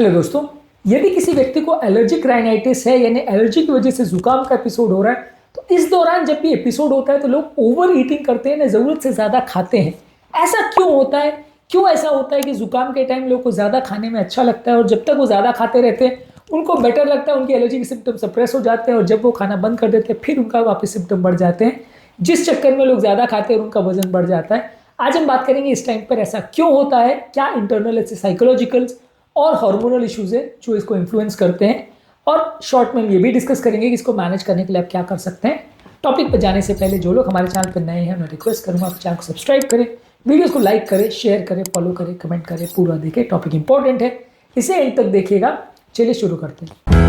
Hello दोस्तों, यदि किसी व्यक्ति को एलर्जिक राइनाइटिस है यानी एलर्जी की वजह से जुकाम का एपिसोड हो रहा है, तो इस दौरान जब भी एपिसोड होता है तो लोग ओवर ईटिंग करते हैं ना, ज़रूरत से ज़्यादा खाते हैं। ऐसा क्यों होता है? क्यों ऐसा होता है कि जुकाम के टाइम लोग को ज़्यादा खाने में अच्छा लगता है और जब तक वो ज़्यादा खाते रहते हैं उनको बेटर लगता है, उनकी एलर्जी के सिम्टम सप्रेस हो जाते हैं और जब वो खाना बंद कर देते हैं फिर उनका वापस सिम्टम बढ़ जाते हैं, जिस चक्कर में लोग ज़्यादा खाते हैं और उनका वजन बढ़ जाता है। आज हम बात करेंगे इस टाइम पर ऐसा क्यों होता है, क्या इंटरनल ऐसे साइकोलॉजिकल और हार्मोनल इश्यूज है जो इसको इन्फ्लुएंस करते हैं, और शॉर्ट में हम ये भी डिस्कस करेंगे कि इसको मैनेज करने के लिए आप क्या कर सकते हैं। टॉपिक पर जाने से पहले जो लोग हमारे चैनल पर नए हैं मैं रिक्वेस्ट करूंगा आप चैनल को सब्सक्राइब करें, वीडियोस को लाइक करें, शेयर करें, फॉलो करें, कमेंट करें, पूरा देखें। टॉपिक इंपॉर्टेंट है, इसे एंड तक देखिएगा। चलिए शुरू करते हैं।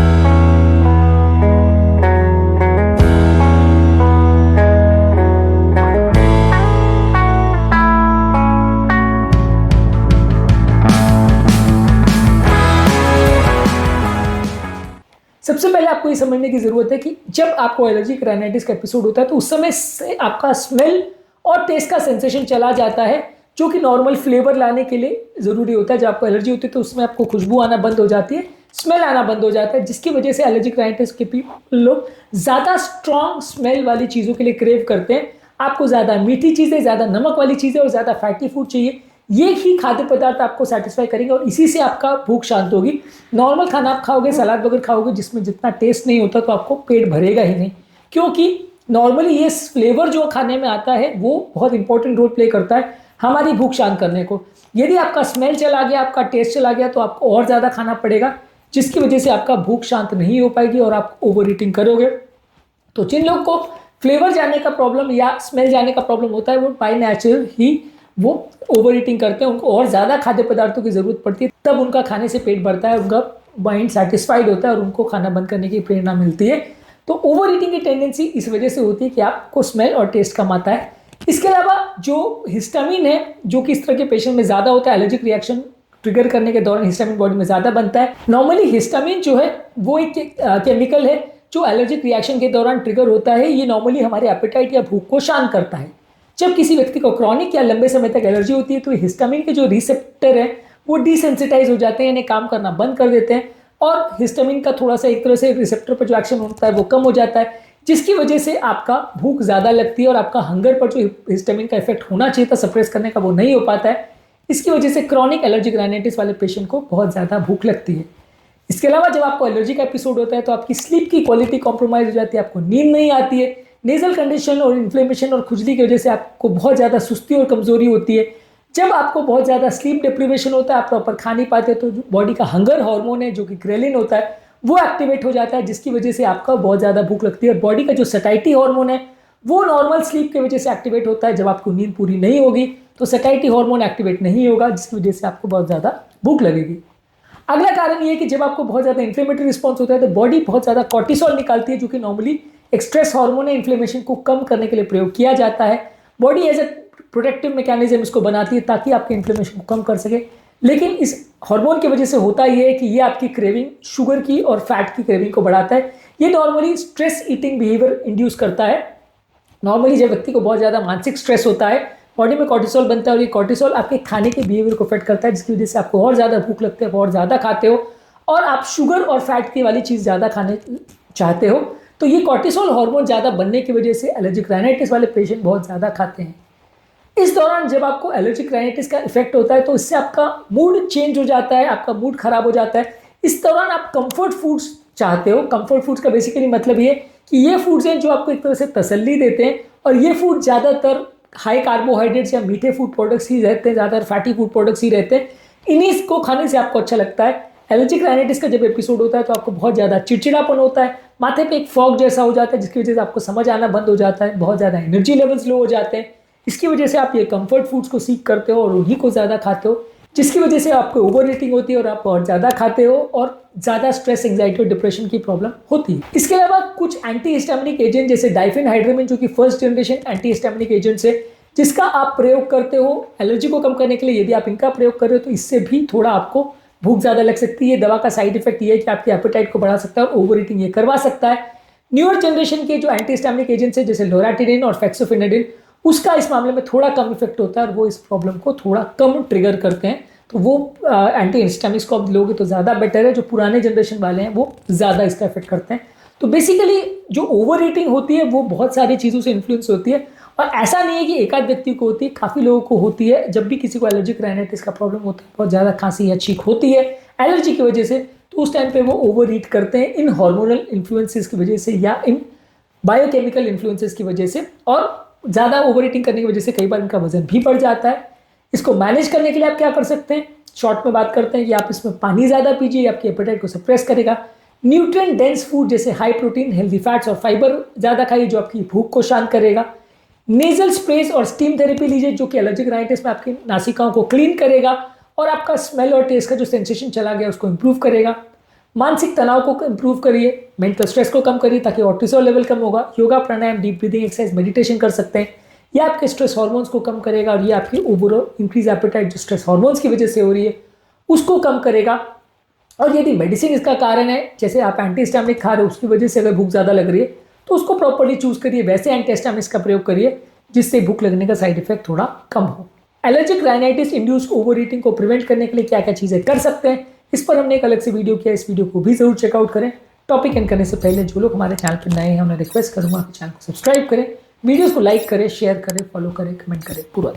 सबसे पहले आपको ये समझने की जरूरत है कि जब आपको एलर्जिक राइनाइटिस का एपिसोड होता है तो उस समय से आपका स्मेल और टेस्ट का सेंसेशन चला जाता है, जो कि नॉर्मल फ्लेवर लाने के लिए जरूरी होता है। जब आपको एलर्जी होती है तो उसमें आपको खुशबू आना बंद हो जाती है, स्मेल आना बंद हो जाता है, जिसकी वजह से एलर्जिक राइनाइटिस के लोग ज़्यादा स्ट्रॉन्ग स्मेल वाली चीज़ों के लिए क्रेव करते हैं। आपको ज़्यादा मीठी चीज़ें, ज़्यादा नमक वाली चीज़ें और ज़्यादा फैटी फूड चाहिए। ये ही खाद्य पदार्थ आपको सेटिस्फाई करेंगे और इसी से आपका भूख शांत होगी। नॉर्मल खाना आप खाओगे, सलाद वगैरह खाओगे जिसमें जितना टेस्ट नहीं होता, तो आपको पेट भरेगा ही नहीं, क्योंकि नॉर्मली ये फ्लेवर जो खाने में आता है वो बहुत इंपॉर्टेंट रोल प्ले करता है हमारी भूख शांत करने को। यदि आपका स्मेल चला गया, आपका टेस्ट चला गया, तो आपको और ज़्यादा खाना पड़ेगा, जिसकी वजह से आपका भूख शांत नहीं हो पाएगी और आप ओवर ईटिंग करोगे। तो जिन लोग को फ्लेवर जाने का प्रॉब्लम या स्मेल जाने का प्रॉब्लम होता है वो बाय नेचर ही वो ओवर ईटिंग करते हैं, उनको और ज़्यादा खाद्य पदार्थों की ज़रूरत पड़ती है, तब उनका खाने से पेट भरता है, उनका माइंड सेटिस्फाइड होता है और उनको खाना बंद करने की प्रेरणा मिलती है। तो ओवर ईटिंग की टेंडेंसी इस वजह से होती है कि आपको स्मेल और टेस्ट कम आता है। इसके अलावा जो हिस्टामिन है, जो कि इस तरह के पेशेंट में ज़्यादा होता है, एलर्जिक रिएक्शन ट्रिगर करने के दौरान हिस्टामिन बॉडी में ज़्यादा बनता है। नॉर्मली हिस्टामिन जो है वो एक केमिकल है जो एलर्जिक रिएक्शन के दौरान ट्रिगर होता है। ये नॉर्मली हमारे एपेटाइट या भूख को शांत करता है। जब किसी व्यक्ति को क्रॉनिक या लंबे समय तक एलर्जी होती है तो हिस्टामिन के जो रिसेप्टर है वो डिसेंसिटाइज हो जाते हैं, यानी काम करना बंद कर देते हैं, और हिस्टामिन का थोड़ा सा एक तरह से रिसेप्टर पर जो एक्शन होता है वो कम हो जाता है, जिसकी वजह से आपका भूख ज़्यादा लगती है और आपका हंगर पर जो हिस्टामिन का इफेक्ट होना चाहिए था सप्रेस करने का, वो नहीं हो पाता है। इसकी वजह से क्रॉनिक एलर्जिक राइनाइटिस वाले पेशेंट को बहुत ज़्यादा भूख लगती है। इसके अलावा जब आपको एलर्जी का एपिसोड होता है तो आपकी स्लीप की क्वालिटी कॉम्प्रोमाइज हो जाती है, आपको नींद नहीं आती है, नेजल कंडीशन और इन्फ्लेमेशन और खुजली की वजह से आपको बहुत ज़्यादा सुस्ती और कमजोरी होती है। जब आपको बहुत ज़्यादा स्लीप डिप्रीवेशन होता है, आप प्रॉपर खा नहीं पाते, तो बॉडी का हंगर हार्मोन है जो कि ग्रेलिन होता है वो एक्टिवेट हो जाता है, जिसकी वजह से आपका बहुत ज़्यादा भूख लगती है। और बॉडी का जो सटाइटी हार्मोन है वो नॉर्मल स्लीप की वजह से एक्टिवेट होता है। जब आपको नींद पूरी नहीं होगी तो सटाइटी हार्मोन एक्टिवेट नहीं होगा, जिसकी वजह से आपको बहुत ज़्यादा भूख लगेगी। अगला कारण ये है कि जब आपको बहुत ज़्यादा इन्फ्लेमेटरी रिस्पॉन्स होता है तो बॉडी बहुत ज़्यादा कॉर्टिसोल निकालती है, जो कि नॉर्मली एक स्ट्रेस हार्मोन है, इन्फ्लेमेशन को कम करने के लिए प्रयोग किया जाता है। Body as a protective mechanism इसको बनाती है ताकि आपके इन्फ्लेमेशन को कम कर सके। लेकिन इस हार्मोन की वजह से होता ये है कि ये आपकी क्रेविंग शुगर की और फैट की क्रेविंग को बढ़ाता है। ये normally stress eating behaviour induce करता है। नॉर्मली जब व्यक्ति को बहुत ज़्यादा मानसिक स्ट्रेस होता है, बॉडी में कॉर्टिसोल बनता है और ये कॉर्टिसोल आपके खाने के बिहेवियर को अफेक्ट करता है, जिसकी वजह से आपको और ज़्यादा भूख लगती है, और ज़्यादा खाते हो और आप शुगर और फैट की वाली चीज़ ज़्यादा खाने चाहते हो। तो ये कॉर्टिसोल हार्मोन ज़्यादा बनने की वजह से एलर्जिक राइनाइटिस वाले पेशेंट बहुत ज़्यादा खाते हैं। इस दौरान जब आपको एलर्जिक राइनाइटिस का इफेक्ट होता है तो इससे आपका मूड चेंज हो जाता है, आपका मूड खराब हो जाता है। इस दौरान आप कंफर्ट फूड्स चाहते हो। कंफर्ट फूड्स का बेसिकली मतलब ये कि ये फूड्स हैं जो आपको एक तरह से तसल्ली देते हैं, और ये फूड ज़्यादातर हाई कार्बोहाइड्रेट्स या मीठे फूड प्रोडक्ट्स ही रहते हैं, ज़्यादातर फैटी फूड प्रोडक्ट्स ही रहते हैं। इन्हीं को खाने से आपको अच्छा लगता है। एलर्जिक राइनाइटिस का जब एपिसोड होता है तो आपको बहुत ज़्यादा चिड़चिड़ापन होता है, माथे पे एक फॉग जैसा हो जाता है, जिसकी वजह से आपको समझ आना बंद हो जाता है, बहुत ज़्यादा एनर्जी लेवल्स लो हो जाते हैं। इसकी वजह से आप ये कंफर्ट फूड्स को सीख करते हो और उन्हीं को ज़्यादा खाते हो, जिसकी वजह से आपको ओवर ईटिंग होती है और आप बहुत ज़्यादा खाते हो और ज़्यादा स्ट्रेस, एंग्जाइटी और डिप्रेशन की प्रॉब्लम होती है। इसके अलावा कुछ एंटी हिस्टामिनिक एजेंट जैसे डाइफेनहाइड्रामिन, जो कि first generation anti histaminic agents है, जिसका आप प्रयोग करते हो एलर्जी को कम करने के लिए, यदि आप इनका प्रयोग कर रहे हो तो इससे भी थोड़ा आपको भूख ज़्यादा लग सकती है। दवा का साइड इफेक्ट ये है कि आपकी एपेटाइट को बढ़ा सकता है और ओवर ईटिंग ये करवा सकता है। न्यूअर जनरेशन के जो एंटी हिस्टामिनिक एजेंट्स है जैसे लोराटिनिन और फेक्सोफेनाडिन, उसका इस मामले में थोड़ा कम इफेक्ट होता है और वो इस प्रॉब्लम को थोड़ा कम ट्रिगर करते हैं। तो वो एंटी हिस्टामिन्स को आप लोगे तो ज़्यादा बेटर है। जो पुराने जनरेशन वाले हैं वो ज़्यादा इसका इफेक्ट करते हैं। तो बेसिकली जो ओवर ईटिंग होती है वो बहुत सारी चीज़ों से इन्फ्लुएंस होती है, और ऐसा नहीं है कि एक आध व्यक्ति को होती है, काफ़ी लोगों को होती है। जब भी किसी को एलर्जिक राइनाइटिस का प्रॉब्लम होता है, बहुत ज़्यादा खांसी या छींक होती है एलर्जी की वजह से, तो उस टाइम पे वो ओवर ईट करते हैं इन हार्मोनल इन्फ्लुएंसेस की वजह से या इन बायोकेमिकल इन्फ्लुएंसेस की वजह से, और ज़्यादा ओवर ईटिंग करने की वजह से कई बार इनका वजन भी बढ़ जाता है। इसको मैनेज करने के लिए आप क्या कर सकते हैं, शॉर्ट में बात करते हैं कि आप इसमें पानी ज़्यादा पीजिए, आपके एपेटाइट को सप्रेस करेगा। न्यूट्रिएंट डेंस फूड जैसे हाई प्रोटीन, हेल्दी फैट्स और फाइबर ज़्यादा खाइए, जो आपकी भूख को शांत करेगा। नेजल स्प्रेस और स्टीम थेरेपी लीजिए, जो कि एलर्जिक राइनाइटिस में आपकी नासिकाओं को क्लीन करेगा और आपका स्मेल और टेस्ट का जो सेंसेशन चला गया उसको इंप्रूव करेगा। मानसिक तनाव को इंप्रूव करिए, मेंटल स्ट्रेस को कम करिए ताकि कॉर्टिसोल लेवल कम होगा। योगा, प्राणायाम, डीप ब्रीदिंग एक्सरसाइज, मेडिटेशन कर सकते हैं। ये आपके स्ट्रेस हार्मोन्स को कम करेगा और ये आपकी ओवरऑल इंक्रीज एपेटाइट जो स्ट्रेस हार्मोन्स की वजह से हो रही है उसको कम करेगा। और यदि मेडिसिन इसका कारण है, जैसे आप एंटीहिस्टामिनिक खा रहे हो उसकी वजह से अगर भूख ज़्यादा लग रही है, तो उसको प्रॉपर्ली चूज करिए, वैसे एंटीहिस्टामिनिक्स का प्रयोग करिए जिससे भूख लगने का साइड इफेक्ट थोड़ा कम हो। Allergic rhinitis induced over eating को प्रिवेंट करने के लिए क्या क्या चीज़ें कर सकते हैं, इस पर हमने एक अलग से वीडियो किया, इस वीडियो को भी जरूर चेकआउट करें। टॉपिक एंड करने से पहले जो लोग हमारे चैनल पर नए हैं उन्हें रिक्वेस्ट करूंगा कि चैनल को सब्सक्राइब करें, वीडियोस को लाइक करें, शेयर करें, फॉलो करें, कमेंट करें पूरा।